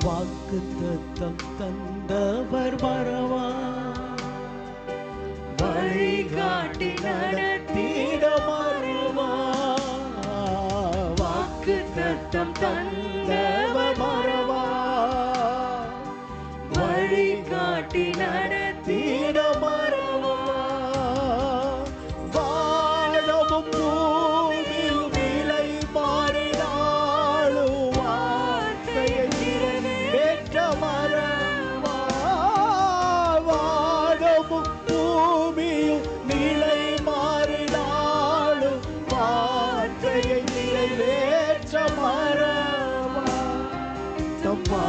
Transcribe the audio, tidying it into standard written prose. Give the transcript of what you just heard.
வாக்குத்தத்தம் தந்தவர் வரவா, வழிகாட்டி நடத்திட மறவா. வாக்குத்தத்தம் தந்தவர் வரவா, வழிகாட்டி நடத்திட மறவா. வாழவும் பூமியும் நிலை மாறினாலும் வார்த்தையை நிறைவேற்ற மறவா. வாழவும் பூமியும் நிலை மாறினாலும் வார்த்தையை நிறைவேற்ற மறவா. தம்மா